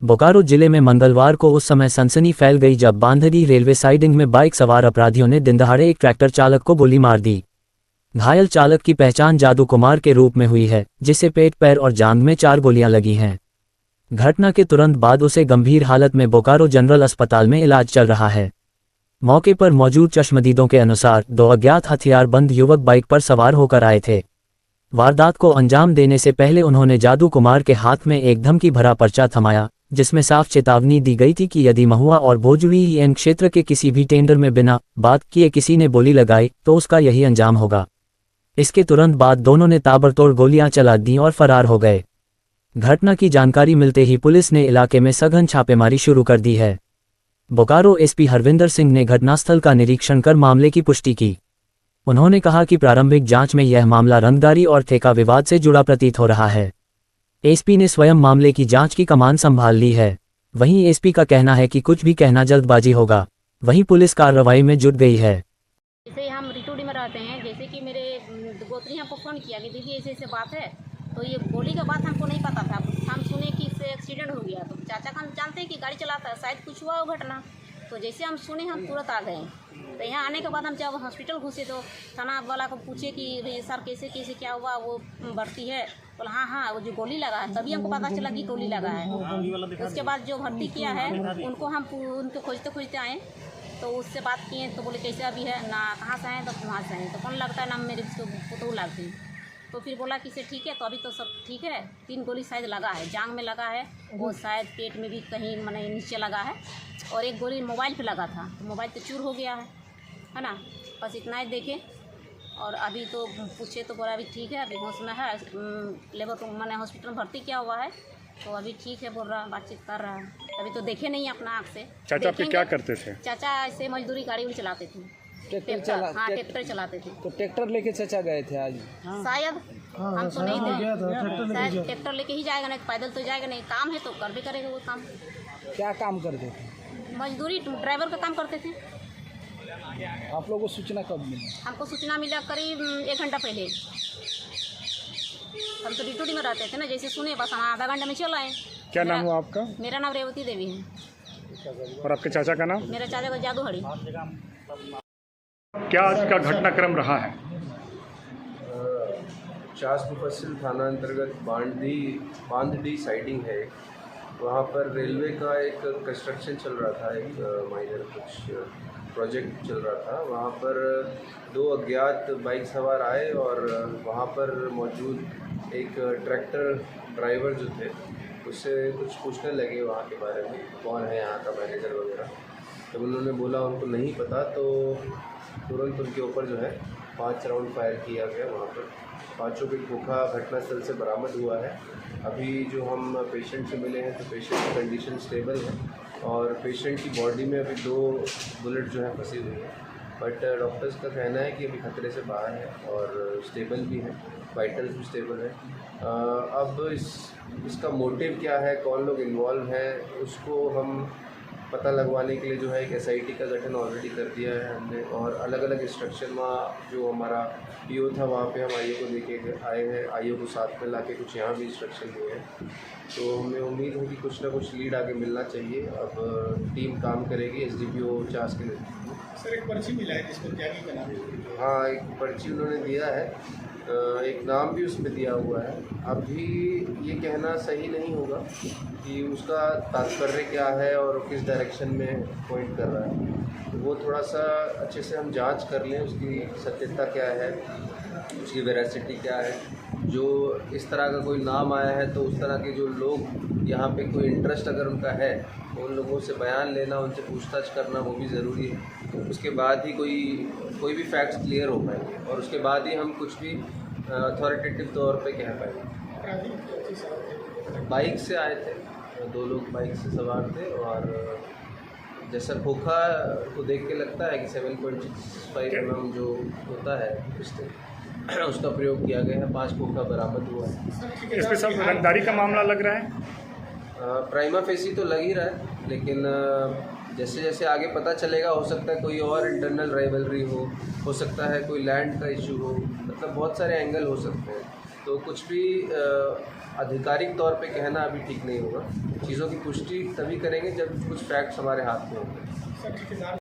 बोकारो जिले में मंगलवार को उस समय सनसनी फैल गई जब बांधरी रेलवे साइडिंग में बाइक सवार अपराधियों ने दिनदहाड़े एक ट्रैक्टर चालक को गोली मार दी। घायल चालक की पहचान जादू कुमार के रूप में हुई है, जिसे पेट, पैर और जांघ में 4 गोलियां लगी हैं। घटना के तुरंत बाद उसे गंभीर हालत में बोकारो जनरल अस्पताल में इलाज चल रहा है। मौके पर मौजूद चश्मदीदों के अनुसार 2 अज्ञात हथियारबंद युवक बाइक पर सवार होकर आए थे। वारदात को अंजाम देने से पहले उन्होंने जादू कुमार के हाथ में एक धमकी भरा पर्चा थमाया, जिसमें साफ चेतावनी दी गई थी कि यदि महुआ और भोजपुरी क्षेत्र के किसी भी टेंडर में बिना बात किए किसी ने बोली लगाई तो उसका यही अंजाम होगा। इसके तुरंत बाद दोनों ने ताबड़तोड़ गोलियां चला दी और फरार हो गए। घटना की जानकारी मिलते ही पुलिस ने इलाके में सघन छापेमारी शुरू कर दी है। बोकारो एसपी हरविंदर सिंह ने घटनास्थल का निरीक्षण कर मामले की पुष्टि की। उन्होंने कहा कि प्रारंभिक जांच में यह मामला रंगदारी और ठेका विवाद से जुड़ा प्रतीत हो रहा है। एसपी ने स्वयं मामले की जांच की कमान संभाल ली है। वहीं एसपी का कहना है कि कुछ भी कहना जल्दबाजी होगा। वहीं पुलिस कार्रवाई में जुट गई है। जैसे हम रिटोडी में रहते हैं, जैसे कि मेरे गोत्री हमको फ़ोन किया कि दीदी ऐसे ऐसे बात है, तो ये गोली का बात हमको नहीं पता था। हम सुने कि इससे एक्सीडेंट हो गया, तो चाचा का हम जानते हैं कि गाड़ी चलाता है, शायद कुछ हुआ हो घटना। तो जैसे हम सुने हम तुरंत आ गए। तो यहाँ आने के बाद हम जब हॉस्पिटल घुसे तो थाना वाला को पूछे कि भाई सर कैसे कैसे क्या हुआ, वो भर्ती है। बोला हाँ वो जो गोली लगा है, तभी हमको पता चला कि गोली लगा है। उसके बाद जो भर्ती किया है उनको हम उनको खोजते खोजते आए, तो उससे बात किए तो बोले कैसे अभी है ना, कहाँ से आए, तो वहाँ से आए। तो कौन लगता है ना, मेरे पुतहू लगती है। तो फिर बोला कि से ठीक है, तो अभी तो सब ठीक है। 3 गोली शायद लगा है, जांघ में लगा है, वो शायद पेट में भी कहीं मैंने नीचे लगा है, और 1 गोली मोबाइल पे लगा था, तो मोबाइल तो चूर हो गया है ना। बस इतना ही देखे। और अभी तो पूछे तो बोला अभी ठीक है, अभी होश में है, लेबर मैंने हॉस्पिटल भर्ती किया हुआ है, तो अभी ठीक है बोल रहा, बातचीत कर रहा है। अभी तो देखे नहीं अपना आँख से। चाचा आपके क्या करते थे? चाचा ऐसे मजदूरी गाड़ी भी चलाते थे, ट्रैक्टर चलाते थे। तो ट्रैक्टर लेके चाचा गए थे आज? शायद हम तो नहीं थे, शायद ट्रैक्टर लेके ही जाएगा, नहीं पैदल तो जाएगा नहीं। काम है तो कर भी करेगा वो काम। क्या काम करते थे? मजदूरी, ड्राइवर का काम करते थे। आप लोगों को सूचना कब मिली? हमको सूचना मिला करीब 1 घंटा पहले। हम तो डिटोडी में रहते थे ना, जैसे सुने बस हम आधा घंटे में चल आए। क्या नाम हुआ आपका? मेरा नाम रेवती देवी है। और आपके चाचा का नाम? मेरा चाचा का जादू हड़ी। क्या आज का घटनाक्रम रहा है? चास मुफस्सिल थाना अंतर्गत बांधडी साइडिंग है, वहाँ पर रेलवे का एक कंस्ट्रक्शन चल रहा था, एक माइनर कुछ प्रोजेक्ट चल रहा था। वहाँ पर 2 अज्ञात बाइक सवार आए और वहाँ पर मौजूद एक ट्रैक्टर ड्राइवर जो थे उससे कुछ पूछने लगे वहाँ के बारे में, कौन है यहाँ का मैनेजर वगैरह। जब उन्होंने बोला उनको नहीं पता, तो तुरंत उनके ऊपर जो है 5 राउंड फायर किया गया। वहाँ पर 5 भी खोखा घटनास्थल से बरामद हुआ है। अभी जो हम पेशेंट से मिले हैं, तो पेशेंट की कंडीशन स्टेबल है और पेशेंट की बॉडी में अभी 2 बुलेट जो है फंसी हुई है, बट डॉक्टर्स का कहना है कि अभी खतरे से बाहर है और स्टेबल भी है, वाइटल्स भी स्टेबल है। अब इसका मोटिव क्या है, कौन लोग इन्वॉल्व हैं, उसको हम पता लगवाने के लिए जो है एक SIT का गठन ऑलरेडी कर दिया है हमने, और अलग अलग इंस्ट्रक्शन वहाँ जो हमारा PO था वहाँ पे हम IO को लेके आए हैं, IO को साथ में लाके कुछ यहाँ भी इंस्ट्रक्शन दिए हैं। तो हमें उम्मीद है कि कुछ ना कुछ लीड आगे मिलना चाहिए। अब टीम काम करेगी SDPO चास के नेतृत्व में। सर एक पर्ची मिला है जिसमें त्यागी का नाम है? हाँ, एक पर्ची उन्होंने दिया है, एक नाम भी उसमें दिया हुआ है। अभी ये कहना सही नहीं होगा कि उसका तात्पर्य क्या है और किस डायरेक्शन में पॉइंट कर रहा है, तो वो थोड़ा सा अच्छे से हम जांच कर लें, उसकी सत्यता क्या है, उसकी वेरासिटी क्या है। जो इस तरह का कोई नाम आया है तो उस तरह के जो लोग यहाँ पे कोई इंटरेस्ट अगर उनका है, उन लोगों से बयान लेना, उनसे पूछताछ करना वो भी ज़रूरी है। उसके बाद ही कोई भी फैक्ट्स क्लियर हो पाएंगे और उसके बाद ही हम कुछ भी अथॉरिटेटिव तौर पे कह पाएंगे। बाइक से आए थे, 2 लोग बाइक से सवार थे और जैसा खोखा को देख के लगता है कि 7.65 mm जो होता है पिस्टल, उसका प्रयोग किया गया है। 5 खोखा बरामद हुआ है। इस पे सब रंगदारी का मामला लग रहा है? प्राइमा फेसी तो लग ही रहा है, लेकिन जैसे जैसे आगे पता चलेगा, हो सकता है कोई और इंटरनल राइवलरी हो सकता है कोई लैंड का इशू हो, मतलब बहुत सारे एंगल हो सकते हैं। तो कुछ भी आधिकारिक तौर पे कहना अभी ठीक नहीं होगा। चीज़ों की पुष्टि तभी करेंगे जब कुछ फैक्ट्स हमारे हाथ में होंगे। सर ठेकेदार